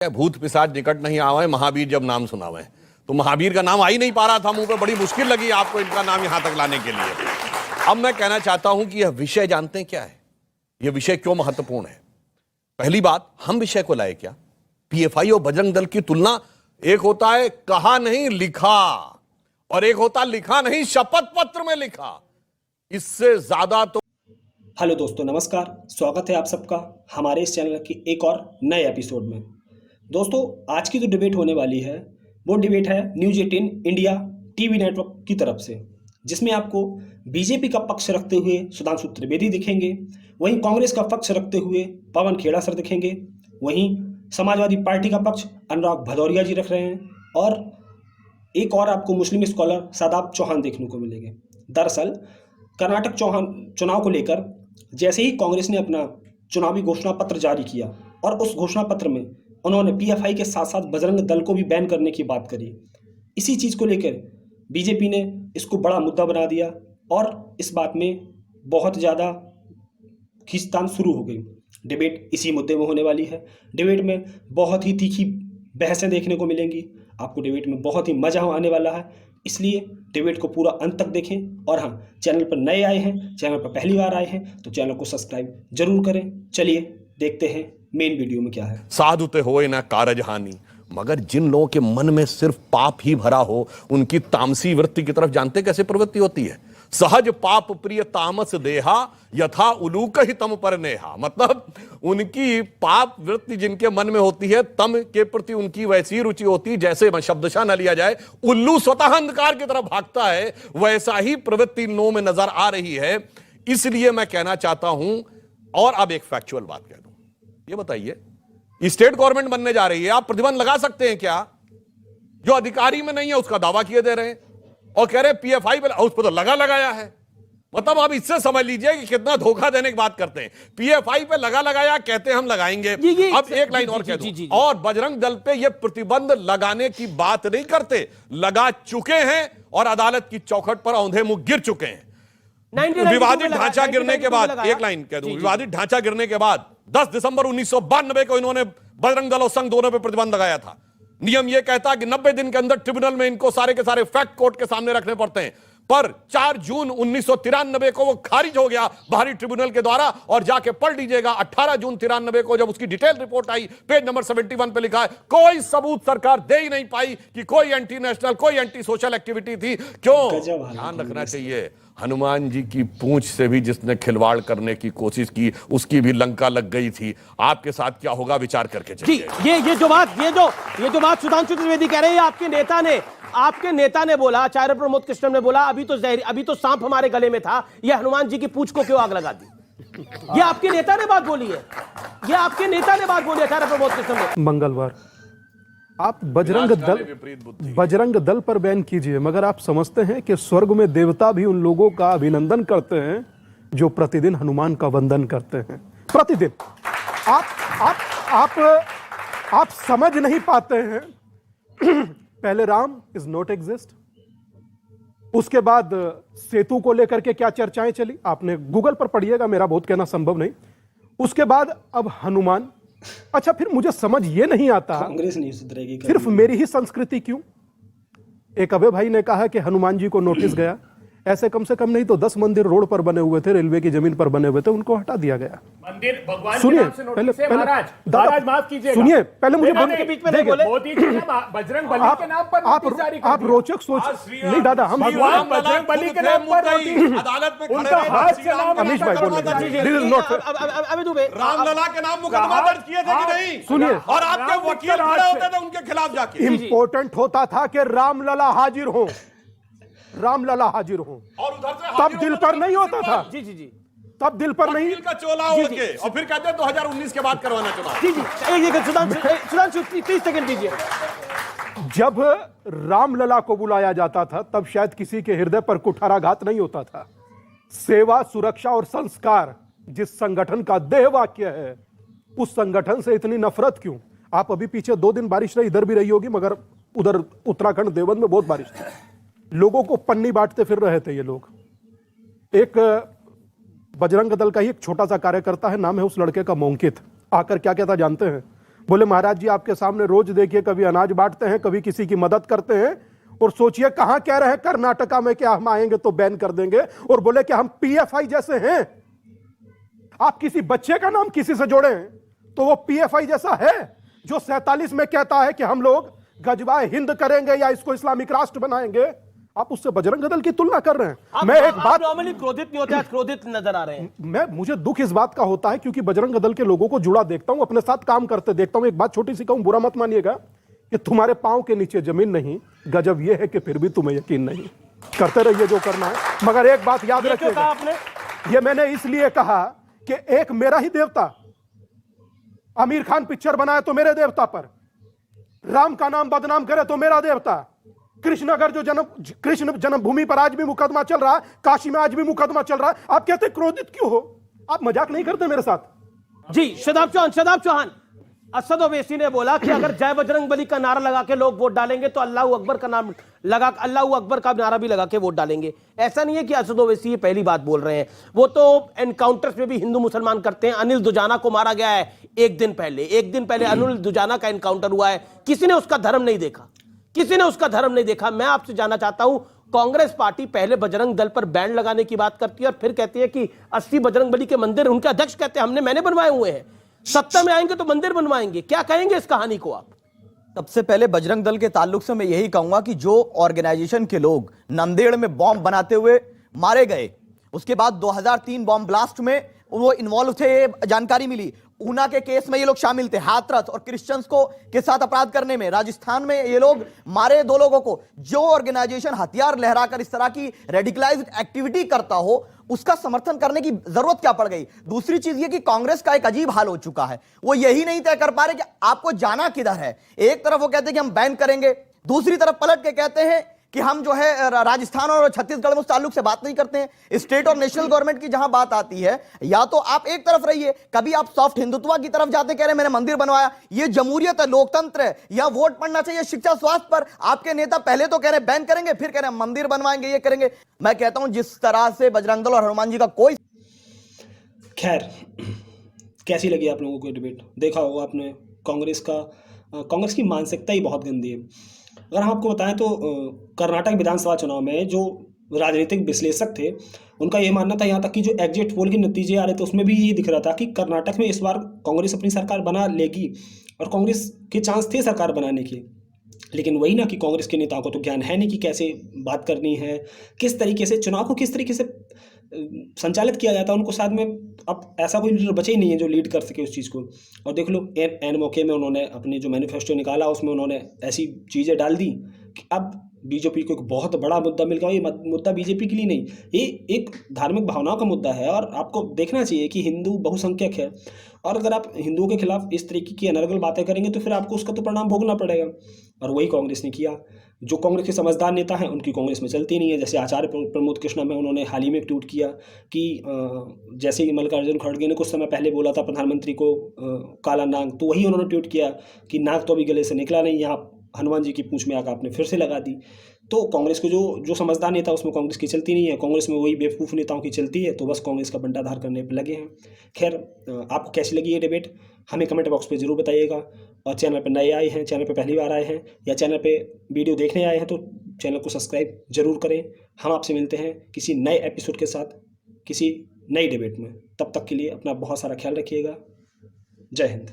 भूत पिशाच निकट नहीं आवे, महावीर जब नाम सुनावे। तो महावीर का नाम आ ही नहीं पा रहा था मुंह पे, बड़ी मुश्किल लगी आपको इनका नाम यहां तक लाने के लिए। अब मैं कहना चाहता हूं कि यह विषय जानते हैं क्या है, यह विषय क्यों महत्वपूर्ण है। पहली बात, हम विषय को लाए क्या, पीएफआई और बजरंग दल की तुलना, एक होता है कहा नहीं लिखा और एक होता लिखा नहीं शपथ पत्र में लिखा, इससे ज्यादा तो। हेलो दोस्तों, नमस्कार। स्वागत है आप सबका हमारे इस चैनल की एक और नए एपिसोड में। दोस्तों, आज की जो डिबेट होने वाली है वो डिबेट है न्यूज 18 इंडिया टीवी नेटवर्क की तरफ से, जिसमें आपको बीजेपी का पक्ष रखते हुए सुधांशु त्रिवेदी दिखेंगे, वहीं कांग्रेस का पक्ष रखते हुए पवन खेड़ा सर दिखेंगे, वहीं समाजवादी पार्टी का पक्ष अनुराग भदौरिया जी रख रहे हैं और एक और आपको मुस्लिम स्कॉलर शादाब चौहान देखने को मिलेंगे। दरअसल कर्नाटक चुनाव को लेकर जैसे ही कांग्रेस ने अपना चुनावी घोषणा पत्र जारी किया और उस घोषणा पत्र में उन्होंने पीएफआई के साथ साथ बजरंग दल को भी बैन करने की बात करी, इसी चीज़ को लेकर बीजेपी ने इसको बड़ा मुद्दा बना दिया और इस बात में बहुत ज़्यादा खींचतान शुरू हो गई। डिबेट इसी मुद्दे में होने वाली है। डिबेट में बहुत ही तीखी बहसें देखने को मिलेंगी, आपको डिबेट में बहुत ही मज़ा आने वाला है, इसलिए डिबेट को पूरा अंत तक देखें। और हाँ, चैनल पर नए आए हैं, चैनल पर पहली बार आए हैं तो चैनल को सब्सक्राइब जरूर करें। चलिए देखते हैं मेन वीडियो में क्या है। साधु ते होए ना कारज हानि, मगर जिन लोगों के मन में सिर्फ पाप ही भरा हो उनकी तामसी वृत्ति की तरफ जानते कैसे प्रवृत्ति होती है। सहज पाप प्रिय तामस देहा, यथा उलूक ही तम पर नेहा। मतलब उनकी पाप वृत्ति जिनके मन में होती है, तम के प्रति उनकी वैसी रुचि होती है, जैसे शब्दशः न लिया जाए उल्लू स्वतः अंधकार की तरफ भागता है, वैसा ही प्रवृत्ति इन लोगों में नजर आ रही है। इसलिए मैं कहना चाहता हूं, और अब एक फैक्चुअल बात कह दूं, ये बताइए, स्टेट गवर्नमेंट बनने जा रही है, आप प्रतिबंध लगा सकते हैं क्या? जो अधिकारी में नहीं है उसका दावा किए दे रहे हैं और कह रहे हैं पीएफआई पे, उस पर तो लगाया है। मतलब आप इससे समझ लीजिए कि कितना धोखा देने की बात करते हैं। पीएफआई पे लगाया, कहते हैं हम लगाएंगे। अब एक लाइन और कह दूं, और बजरंग दल पे ये प्रतिबंध लगाने की बात नहीं करते, लगा चुके हैं और अदालत की चौखट पर औंधे मुंह गिर चुके हैं। विवादित ढांचा गिरने के बाद, एक लाइन कह दूं, विवादित ढांचा गिरने के बाद 10 दिसंबर 1992 को इन्होंने बजरंग दल और संघ दोनों पे प्रतिबंध लगाया था। नियम यह कहता है कि 90 दिन के अंदर ट्रिब्यूनल में इनको सारे के सारे फैक्ट कोर्ट के सामने रखने पड़ते हैं, पर 4 जून 1993 को वो खारिज हो गया बाहरी ट्रिब्यूनल के द्वारा। और जाके पढ़ लीजिएगा, 18 जून 93 को जब उसकी डिटेल रिपोर्ट आई, पेज नंबर 71 पे लिखा है, कोई सबूत सरकार दे ही नहीं पाई कि कोई एंटी नेशनल, कोई एंटी सोशल एक्टिविटी थी। क्यों? ध्यान रखना चाहिए, हनुमान जी की पूंछ से भी जिसने खिलवाड़ करने की कोशिश की उसकी भी लंका लग गई थी। आपके साथ क्या होगा विचार करके चलिए। ये जो बात सुधांशु त्रिवेदी कह रहे हैं, आपके नेता ने बोला, आचार्य प्रमोद कृष्णन ने बोला, अभी तो सांप हमारे गले में था, ये हनुमान जी की पूंछ को क्यों आग लगा दी? ये आपके नेता ने बात बोली है, आचार्य प्रमोद कृष्णन ने। मंगलवार आप बजरंग दल पर बैन कीजिए, मगर आप समझते हैं कि स्वर्ग में देवता भी उन लोगों का अभिनंदन करते हैं जो प्रतिदिन हनुमान का वंदन करते हैं। प्रतिदिन आप समझ नहीं पाते हैं। पहले राम इज नॉट एग्जिस्ट, उसके बाद सेतु को लेकर के क्या चर्चाएं चली, आपने गूगल पर पढ़िएगा, मेरा बहुत कहना संभव नहीं। उसके बाद अब हनुमान। अच्छा, फिर मुझे समझ ये नहीं आता, कांग्रेस नहीं सुधरेगी, सिर्फ मेरी ही संस्कृति क्यों? एक अभय भाई ने कहा कि हनुमान जी को नोटिस गया, ऐसे कम से कम नहीं तो 10 मंदिर रोड पर बने हुए थे, रेलवे की जमीन पर बने हुए थे, उनको हटा दिया गया। मंदिर भगवान सुनिए, पहले माफ कीजिएगा, सुनिए, पहले मुझे बजरंग बली के नाम पर आप रोचक सोच नहीं दादा, हम भगवान बजरंग बली के नाम पर अदालत में अमीश भाई बोल रामलला के नाम मुकदमा दर्ज किए थे कि नहीं? सुनिए, और आपके वकील खड़े होते थे उनके खिलाफ जाके। इंपॉर्टेंट होता था कि रामलला हाजिर हो, रामलला हाजिर हो, और उधर से तब दिल पर नहीं होता था। जी, तब दिल पर नहीं का चोला ओढ़ के, और फिर कहते हैं 2019 के बाद करवाना चुनाव। सुधांशु 30 सेकंड दीजिए। जब रामलला को बुलाया जाता था तब शायद किसी के हृदय पर कुठाराघात नहीं होता था। सेवा, सुरक्षा और संस्कार जिस संगठन का देह वाक्य है, उस संगठन से इतनी नफरत क्यों? आप अभी पीछे 2 दिन बारिश रही, इधर भी रही होगी, मगर उधर उत्तराखंड देवबंद में बहुत बारिश थी। लोगों को पन्नी बांटते फिर रहे थे ये लोग। एक बजरंग दल का ही एक छोटा सा कार्यकर्ता है, नाम है उस लड़के का मोंकित, आकर क्या कहता जानते हैं? बोले महाराज जी आपके सामने रोज देखिए कभी अनाज बांटते हैं, कभी किसी की मदद करते हैं, और सोचिए कहां कह रहे हैं कर्नाटका में क्या हम आएंगे तो बैन कर देंगे, और बोले कि हम पीएफआई जैसे हैं। आप किसी बच्चे का नाम किसी से जोड़े तो वो पीएफआई जैसा है जो 47 में कहता है कि हम लोग गजवाए हिंद करेंगे या इसको इस्लामिक राष्ट्र बनाएंगे। आप उससे बजरंग दल की तुलना कर रहे हैं। मैं एक बात, नॉर्मली क्रोधित नहीं होते, आज क्रोधित नजर आ रहे हैं। मुझे दुख इस बात का होता है क्योंकि बजरंग दल के लोगों को जुड़ा देखता हूं, अपने साथ काम करते देखता हूं। एक बात छोटी सी कहूं, बुरा मत मानिएगा, कि तुम्हारे पांव के नीचे जमीन नहीं, गजब यह है कि फिर भी तुम्हें यकीन नहीं। करते रहिए जो करना है, मगर एक बात याद रखिएगा, आपने ये मैंने इसलिए कहा कि एक मेरा ही देवता, आमिर खान पिक्चर बनाए तो मेरे देवता पर, राम का नाम बदनाम करे तो मेरा देवता, कृष्ण अगर जो कृष्ण जन्मभूमि पर आज भी मुकदमा चल रहा है, काशी में आज भी मुकदमा चल रहा है, आप कहते क्रोधित क्यों हो? आप मजाक नहीं करते मेरे साथ। जी शदाब चौहान, असद ओवैसी ने बोला कि अगर जय बजरंग बली का नारा लगा के लोग वोट डालेंगे तो अल्लाह अकबर का नाम लगा, अल्लाह अकबर का नारा भी लगा के वोट डालेंगे। ऐसा नहीं है कि असद ओवैसी ये पहली बात बोल रहे हैं, वो तो एनकाउंटर्स में भी हिंदू मुसलमान करते हैं। अनिल दुजाना को मारा गया है एक दिन पहले अनिल दुजाना का एनकाउंटर हुआ है, किसी ने उसका धर्म नहीं देखा, मैं आपसे जानना चाहता हूं, कांग्रेस पार्टी पहले बजरंग दल पर बैन लगाने की बात करती है और फिर कहती है कि 80 बजरंग बली के मंदिर, उनके अध्यक्ष कहते हैं मैंने बनवाए हुए हैं, सत्ता में आएंगे तो मंदिर बनवाएंगे। क्या कहेंगे इस कहानी को आप? सबसे पहले बजरंग दल के ताल्लुक से मैं यही कहूंगा कि जो ऑर्गेनाइजेशन के लोग नांदेड़ में बॉम्ब बनाते हुए मारे गए, उसके बाद 2003 बॉम्ब ब्लास्ट में वो इन्वॉल्व थे, ये जानकारी मिली। ऊना के केस में ये लोग शामिल थे, हाथरस और क्रिश्चियंस को के साथ अपराध करने में। राजस्थान में ये लोग मारे 2 लोगों को। जो ऑर्गेनाइजेशन हथियार लहराकर इस तरह की रेडिकलाइज्ड एक्टिविटी करता हो, उसका समर्थन करने की जरूरत क्या पड़ गई? दूसरी चीज ये कि कांग्रेस का एक अजीब हाल हो चुका है, वो यही नहीं तय कर पा रहे कि आपको जाना किधर है। एक तरफ वो कहते हैं कि हम बैन करेंगे, दूसरी तरफ पलट के कहते हैं कि हम जो है राजस्थान और छत्तीसगढ़ में उस ताल्लुक से बात नहीं करते हैं। स्टेट और नेशनल गवर्नमेंट की जहां बात आती है, या तो आप एक तरफ रहिए, कभी आप सॉफ्ट हिंदुत्व की तरफ जाते, कह रहे हैं मैंने मंदिर बनवाया, ये जमहूरियत है, लोकतंत्र है, या वोट पड़ना चाहिए शिक्षा स्वास्थ्य पर। आपके नेता पहले तो कह रहे हैं बैन करेंगे, फिर कह रहे हैं मंदिर बनवाएंगे, ये करेंगे। मैं कहता हूं जिस तरह से बजरंग दल और हनुमान जी का कोई, खैर कैसी लगी आप लोगों को डिबेट? देखा होगा आपने, कांग्रेस की मानसिकता ही बहुत गंदी है। अगर हम आपको बताएं तो कर्नाटक विधानसभा चुनाव में जो राजनीतिक विश्लेषक थे, उनका ये मानना था, यहाँ तक कि जो एग्जिट पोल के नतीजे आ रहे थे उसमें भी ये दिख रहा था कि कर्नाटक में इस बार कांग्रेस अपनी सरकार बना लेगी, और कांग्रेस के चांस थे सरकार बनाने के। लेकिन वही ना कि कांग्रेस के नेताओं को तो ज्ञान है नहीं कि कैसे बात करनी है, किस तरीके से चुनाव को किस तरीके से संचालित किया जाता है। उनको साथ में अब ऐसा कोई लीडर बचे ही नहीं है जो लीड कर सके उस चीज़ को। और देख लो एन मौके में उन्होंने अपने जो मैनिफेस्टो निकाला उसमें उन्होंने ऐसी चीज़ें डाल दी कि अब बीजेपी को एक बहुत बड़ा मुद्दा मिल गया। ये मुद्दा बीजेपी के लिए नहीं, ये एक धार्मिक भावनाओं का मुद्दा है। और आपको देखना चाहिए कि हिंदू बहुसंख्यक है, और अगर आप हिंदुओं के खिलाफ इस तरीके की अनर्गल बातें करेंगे तो फिर आपको उसका तो परिणाम भोगना पड़ेगा। और वही कांग्रेस ने किया। जो कांग्रेस के समझदार नेता हैं उनकी कांग्रेस में चलती नहीं है। जैसे आचार्य प्रमोद कृष्णा में उन्होंने हाल ही में एक ट्वीट किया कि जैसे कि मल्लिकार्जुन खड़गे ने कुछ समय पहले बोला था प्रधानमंत्री को काला नाग, तो वही उन्होंने ट्वीट किया कि नाग तो अभी गले से निकला नहीं, यहाँ हनुमान जी की पूंछ में आकर आपने फिर से लगा दी। तो कांग्रेस को जो समझदार नेता उसमें कांग्रेस की चलती नहीं है, कांग्रेस में वही बेवकूफ़ नेताओं की चलती है। तो बस कांग्रेस का बंटाधार करने पर लगे हैं। खैर आपको कैसी लगी ये डिबेट हमें कमेंट बॉक्स पे ज़रूर बताइएगा। और चैनल पर नए आए हैं, चैनल पर पहली बार आए हैं, या चैनल पे वीडियो देखने आए हैं तो चैनल को सब्सक्राइब जरूर करें। हम आपसे मिलते हैं किसी नए एपिसोड के साथ, किसी नई डिबेट में। तब तक के लिए अपना बहुत सारा ख्याल रखिएगा। जय हिंद।